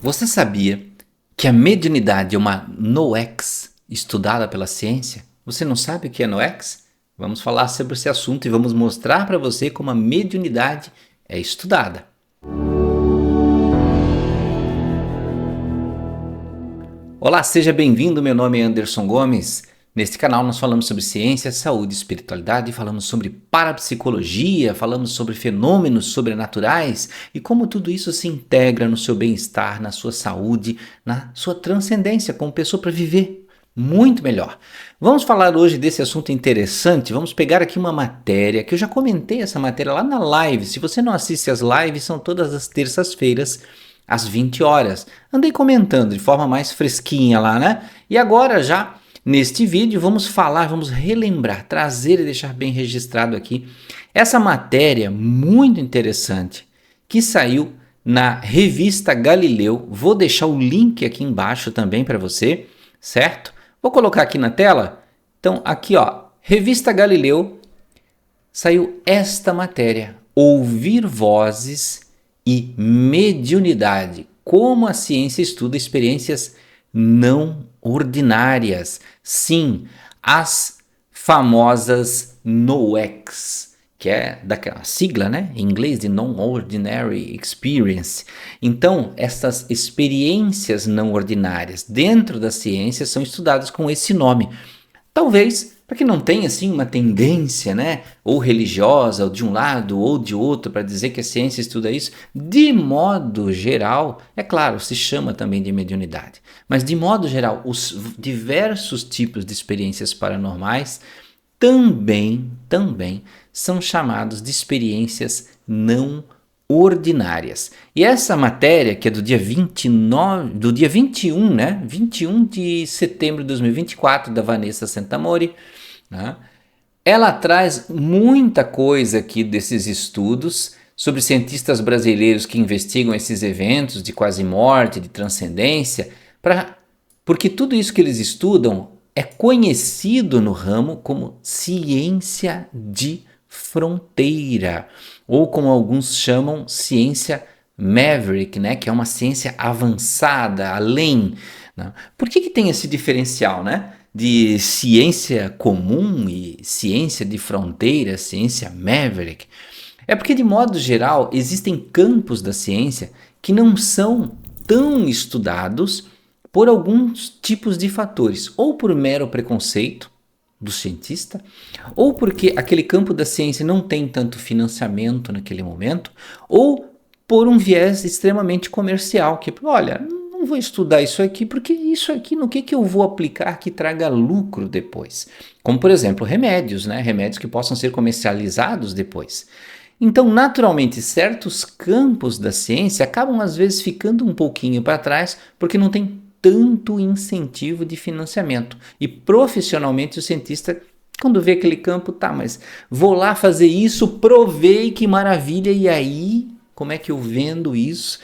Você sabia que a mediunidade é uma NOEX estudada pela ciência? Você não sabe o que é NOEX? Vamos falar sobre esse assunto e vamos mostrar para você como a mediunidade é estudada. Olá, seja bem-vindo, meu nome é Anderson Gomes. Neste canal nós falamos sobre ciência, saúde e espiritualidade, falamos sobre parapsicologia, falamos sobre fenômenos sobrenaturais e como tudo isso se integra no seu bem-estar, na sua saúde, na sua transcendência como pessoa para viver muito melhor. Vamos falar hoje desse assunto interessante, vamos pegar aqui uma matéria, que eu já comentei essa matéria lá na live. Se você não assiste as lives, são todas as terças-feiras, às 20 horas. Andei comentando de forma mais fresquinha lá, né? E agora já, neste vídeo, vamos falar, vamos relembrar, trazer e deixar bem registrado aqui essa matéria muito interessante que saiu na revista Galileu. Vou deixar o link aqui embaixo também para você, certo? Vou colocar aqui na tela. Então, aqui ó, revista Galileu, saiu esta matéria, Ouvir Vozes e Mediunidade, como a ciência estuda experiências não ordinárias. Sim, as famosas NOEX, que é daquela sigla, né, em inglês de Non-Ordinary Experience. Então, essas experiências não ordinárias dentro da ciência são estudadas com esse nome. Talvez para que não tenha assim uma tendência, né, ou religiosa, ou de um lado ou de outro, para dizer que a ciência estuda isso. De modo geral, é claro, se chama também de mediunidade, mas de modo geral, os diversos tipos de experiências paranormais também são chamados de experiências não ordinárias. E essa matéria, que é do dia 21, né? 21 de setembro de 2024, da Vanessa Santamori, né? Ela traz muita coisa aqui desses estudos sobre cientistas brasileiros que investigam esses eventos de quase morte, de transcendência, porque tudo isso que eles estudam é conhecido no ramo como ciência de fronteira, ou como alguns chamam, ciência maverick, né? Que é uma ciência avançada, além. Né? Por que tem esse diferencial, né? De ciência comum e ciência de fronteira, ciência maverick? É porque, de modo geral, existem campos da ciência que não são tão estudados por alguns tipos de fatores, ou por mero preconceito do cientista, ou porque aquele campo da ciência não tem tanto financiamento naquele momento, ou por um viés extremamente comercial, que, olha, não vou estudar isso aqui, porque isso aqui, no que eu vou aplicar que traga lucro depois? Como, por exemplo, remédios, né? Remédios que possam ser comercializados depois. Então, naturalmente, certos campos da ciência acabam, às vezes, ficando um pouquinho para trás, porque não tem tanto incentivo de financiamento. E profissionalmente o cientista, quando vê aquele campo, tá, mas vou lá fazer isso, provei, que maravilha, e aí, como é que eu vendo isso?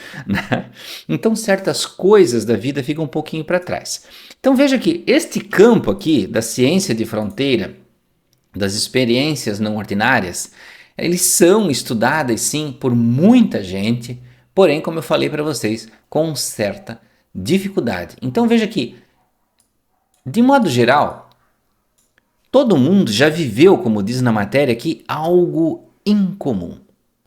Então certas coisas da vida ficam um pouquinho para trás. Então veja que este campo aqui da ciência de fronteira, das experiências não ordinárias, eles são estudados sim por muita gente, porém, como eu falei para vocês, com certa dificuldade. Então veja que, de modo geral, todo mundo já viveu, como diz na matéria aqui, algo incomum,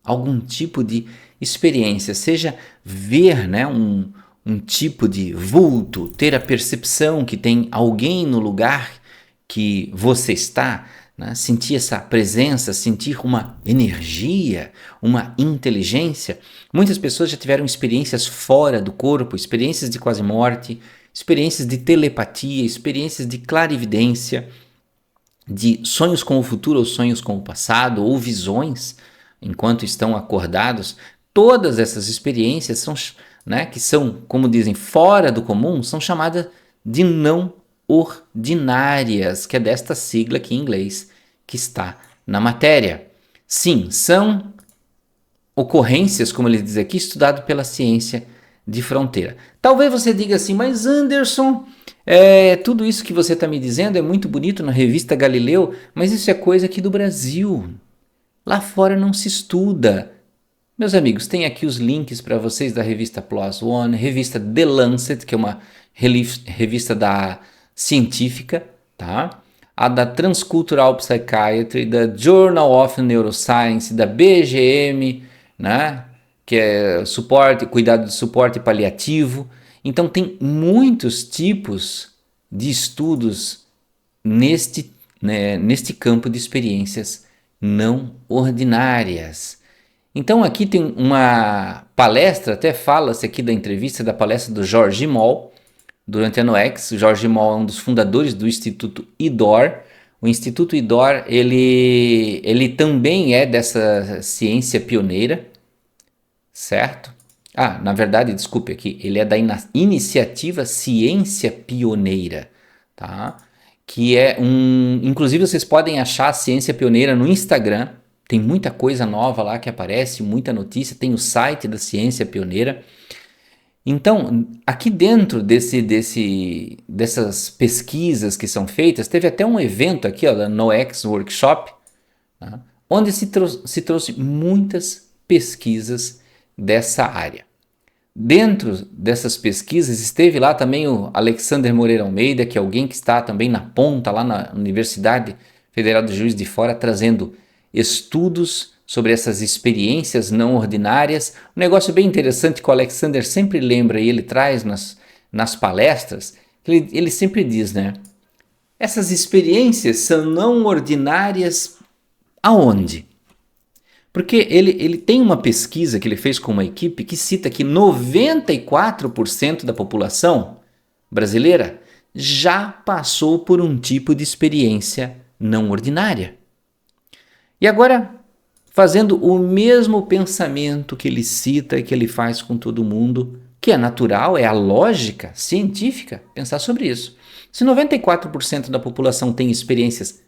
algum tipo de experiência, seja ver, né, um tipo de vulto, ter a percepção que tem alguém no lugar que você está, né, sentir essa presença, sentir uma energia, uma inteligência. Muitas pessoas já tiveram experiências fora do corpo, experiências de quase morte, experiências de telepatia, experiências de clarividência, de sonhos com o futuro ou sonhos com o passado, ou visões enquanto estão acordados. Todas essas experiências são, né, que são, como dizem, fora do comum, são chamadas de não ordinárias, que é desta sigla aqui em inglês que está na matéria. Sim, são ocorrências, como ele diz aqui, estudado pela ciência de fronteira. Talvez você diga assim, mas Anderson, tudo isso que você está me dizendo é muito bonito na revista Galileu, mas isso é coisa aqui do Brasil. Lá fora não se estuda Meus amigos, tem aqui os links para vocês da revista PLOS ONE, revista The Lancet, que é uma revista da científica, tá? A da Transcultural Psychiatry, da Journal of Neuroscience, da BGM, né? Que é suporte, cuidado de suporte paliativo. Então tem muitos tipos de estudos neste campo de experiências não ordinárias. Então aqui tem uma palestra, até fala-se aqui da entrevista da palestra do Jorge Moll, durante a Noex. O Jorge Moll é um dos fundadores do Instituto IDOR. O Instituto IDOR, ele também é dessa ciência pioneira, certo? Na verdade, desculpe aqui, ele é da iniciativa Ciência Pioneira, tá? Que é inclusive vocês podem achar a Ciência Pioneira no Instagram, tem muita coisa nova lá que aparece, muita notícia, tem o site da Ciência Pioneira. Então, aqui dentro dessas pesquisas que são feitas, teve até um evento aqui, ó, da Noex Workshop, tá? Onde se trouxe muitas pesquisas dessa área. Dentro dessas pesquisas esteve lá também o Alexander Moreira Almeida, que é alguém que está também na ponta lá na Universidade Federal do Juiz de Fora, trazendo estudos sobre essas experiências não ordinárias. Um negócio bem interessante que o Alexander sempre lembra e ele traz nas palestras, ele sempre diz, né? Essas experiências são não ordinárias aonde? Porque ele tem uma pesquisa que ele fez com uma equipe que cita que 94% da população brasileira já passou por um tipo de experiência não ordinária. E agora, fazendo o mesmo pensamento que ele cita e que ele faz com todo mundo, que é natural, é a lógica científica pensar sobre isso. Se 94% da população tem experiências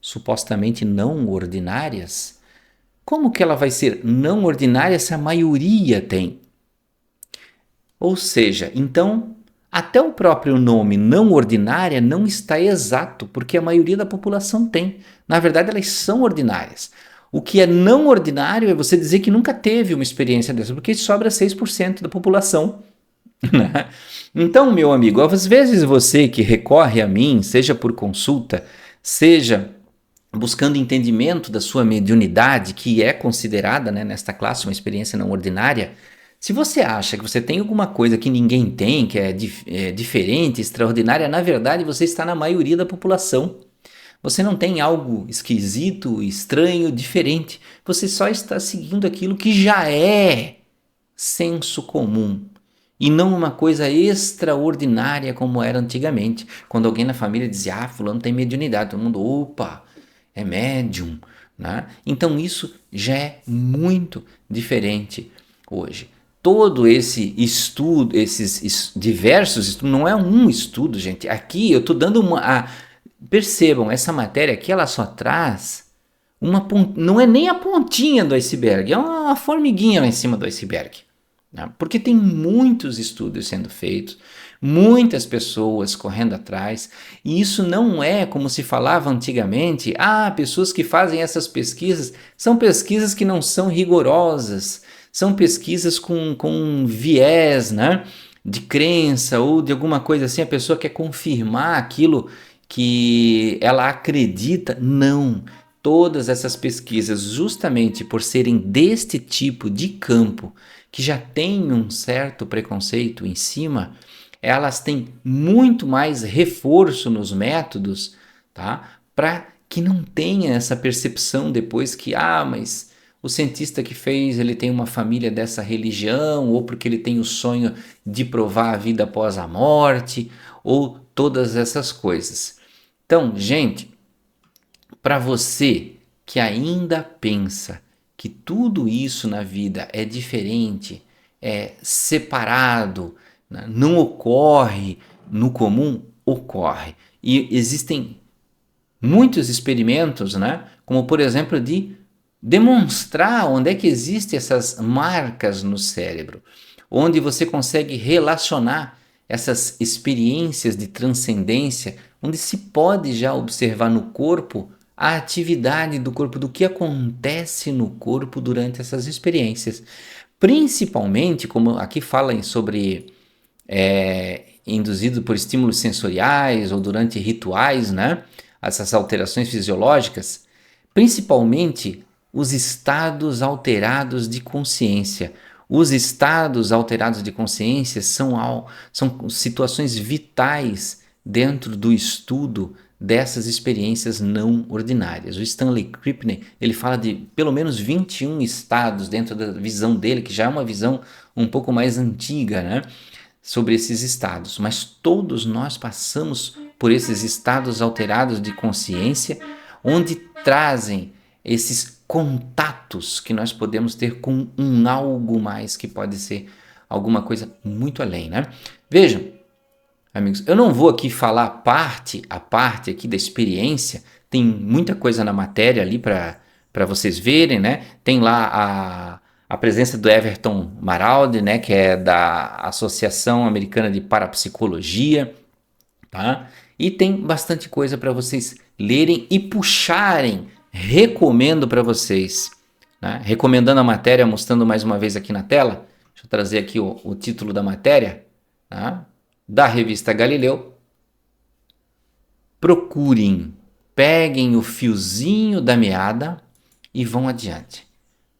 supostamente não ordinárias, como que ela vai ser não ordinária se a maioria tem? Ou seja, então, até o próprio nome não ordinária não está exato, porque a maioria da população tem. Na verdade, elas são ordinárias. O que é não ordinário é você dizer que nunca teve uma experiência dessa, porque sobra 6% da população. Então, meu amigo, às vezes você que recorre a mim, seja por consulta, seja buscando entendimento da sua mediunidade, que é considerada, né, nesta classe uma experiência não ordinária, se você acha que você tem alguma coisa que ninguém tem, que é diferente, extraordinária, na verdade você está na maioria da população. Você não tem algo esquisito, estranho, diferente. Você só está seguindo aquilo que já é senso comum. E não uma coisa extraordinária como era antigamente. Quando alguém na família dizia, fulano tem mediunidade. Todo mundo, opa, é médium. Né? Então isso já é muito diferente hoje. Todo esse estudo, esses diversos estudos, não é um estudo, gente. Aqui eu estou dando percebam, essa matéria aqui ela só traz não é nem a pontinha do iceberg, é uma formiguinha lá em cima do iceberg. Né? Porque tem muitos estudos sendo feitos, muitas pessoas correndo atrás, e isso não é como se falava antigamente, pessoas que fazem essas pesquisas, são pesquisas que não são rigorosas, são pesquisas com viés, né, de crença ou de alguma coisa assim, a pessoa quer confirmar aquilo que ela acredita. Não, todas essas pesquisas, justamente por serem deste tipo de campo, que já tem um certo preconceito em cima, elas têm muito mais reforço nos métodos, tá? Para que não tenha essa percepção depois que, mas o cientista que fez, ele tem uma família dessa religião, ou porque ele tem o sonho de provar a vida após a morte, ou todas essas coisas. Então, gente, para você que ainda pensa que tudo isso na vida é diferente, é separado, né, não ocorre no comum, ocorre. E existem muitos experimentos, né, como por exemplo de demonstrar onde é que existem essas marcas no cérebro, onde você consegue relacionar essas experiências de transcendência, onde se pode já observar no corpo a atividade do corpo, do que acontece no corpo durante essas experiências. Principalmente, como aqui fala sobre induzido por estímulos sensoriais ou durante rituais, né? Essas alterações fisiológicas, principalmente os estados alterados de consciência. Os estados alterados de consciência são situações vitais dentro do estudo dessas experiências não ordinárias. O Stanley Krippner, ele fala de pelo menos 21 estados dentro da visão dele, que já é uma visão um pouco mais antiga, né, sobre esses estados. Mas todos nós passamos por esses estados alterados de consciência, onde trazem esses contatos que nós podemos ter com um algo mais, que pode ser alguma coisa muito além, né? Vejam, amigos, eu não vou aqui falar a parte aqui da experiência, tem muita coisa na matéria ali para vocês verem, né? Tem lá a presença do Everton Maraldi, né, que é da Associação Americana de Parapsicologia, tá? E tem bastante coisa para vocês lerem e puxarem. Recomendo para vocês, né? Recomendando a matéria, mostrando mais uma vez aqui na tela. Deixa eu trazer aqui o título da matéria, tá? Da revista Galileu. Procurem, peguem o fiozinho da meada e vão adiante.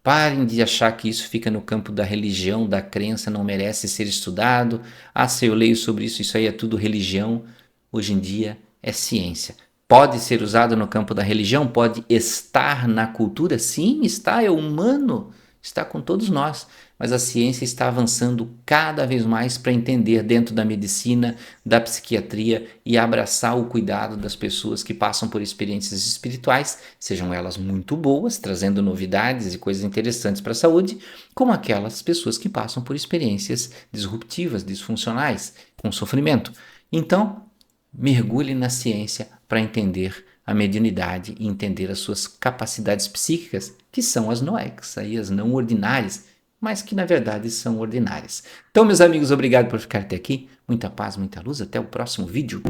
Parem de achar que isso fica no campo da religião, da crença, não merece ser estudado. Ah, se eu leio sobre isso, isso aí é tudo religião. Hoje em dia é ciência. Pode ser usado no campo da religião? Pode estar na cultura? Sim, está, é humano, está com todos nós. Mas a ciência está avançando cada vez mais para entender dentro da medicina, da psiquiatria e abraçar o cuidado das pessoas que passam por experiências espirituais, sejam elas muito boas, trazendo novidades e coisas interessantes para a saúde, como aquelas pessoas que passam por experiências disruptivas, disfuncionais, com sofrimento. Então, mergulhe na ciência para entender a mediunidade e entender as suas capacidades psíquicas, que são as noex, aí as não ordinárias, mas que na verdade são ordinárias. Então, meus amigos, obrigado por ficar até aqui. Muita paz, muita luz. Até o próximo vídeo.